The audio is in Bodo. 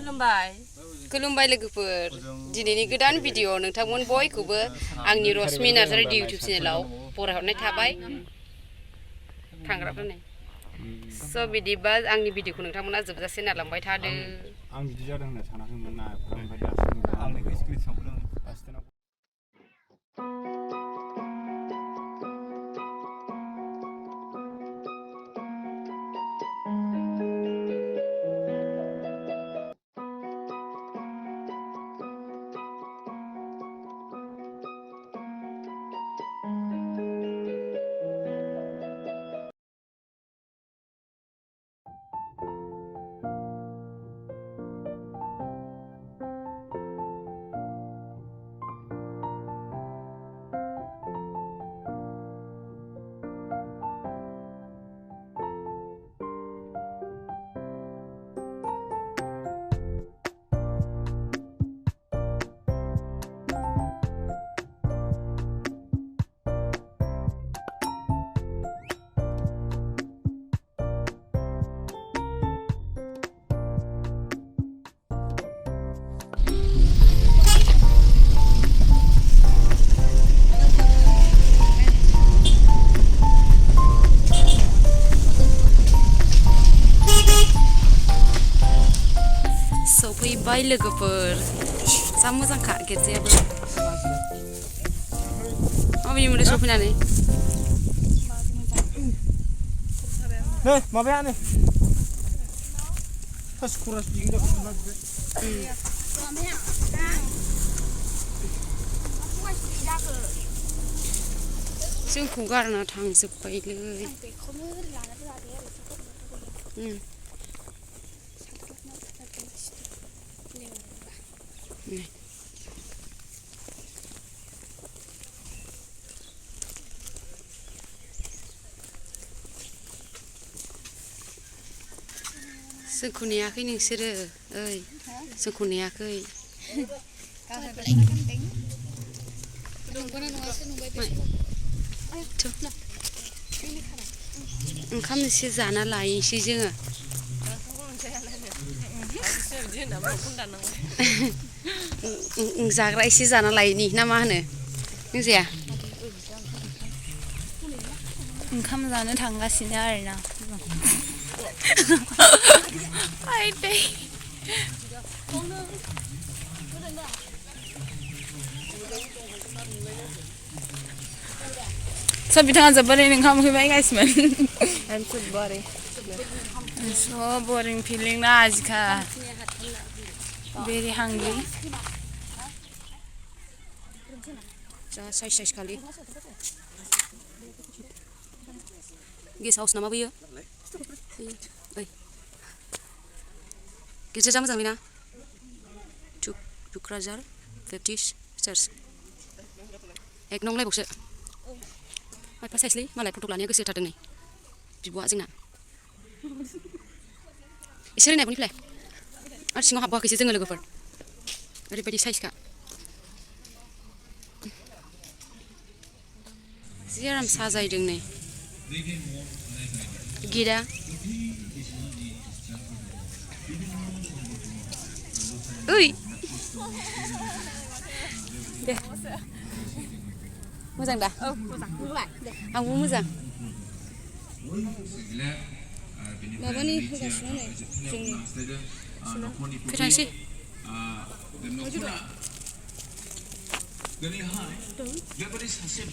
खुलुमबाय लोगोफोर दिनैनि गोदान भिडिअ नोंथांमोन बयखौबो आंनि रश्मि नार्जारि इउटिउब चेनेलाव बरायहरनाय थाबाय थांग्राफोरनि स' बिदिबा आंनि भिडिअखौ नोंथांमोना जोबजासे नायलांबाय थादो आं बिदि जादों होनना सानाखैमोन ना ओमफ्राय दासो आं स्क्रिन सावदों सफैबाय लोगोफोर जा मोजांखा गिर्जायाबो माबायदि मोनदों सफैनानै नै माबायानो स्कुरास बिगिंदा जोंखौ गारना थांजोब्बायलै जोंखौ नेयाखै नोंसोरो ओइ जोंखौ नेयाखै ओंखाम एसे जाना लायनोसै जोङो जाग्रा एसे जाना लायनि ना मा होनो नों जाया ओंखाम जानो थांगासिनो आरोना स' बिथाङा जोबोरैनो ओंखाम उखैबाय गासिमोन so boring feeling na ajika very hungry जा साइस खालि गेस्ट हाउस नामा बैयो ओइ गिर्जा जा मोजां बेना तुक्राझार बेप्टिस्ट चार्च एक नं लायबावसो माइफा साइसलै मालाय फट' लानाया गोसो होथारदों नै बिब'आ जोंना एसे रोंनायखौनो फैलाय आरो सिङाव हाबबोआखैसो जोङो लोगोफोर ओरैबायदि साइसखा जि आराम साजायदों नै गिरा ओइ दे मोजां दा आंबो मोजां माबानि होगासिनो नै जोंनि फैथांसै दिनैहाय बेबायदि सासे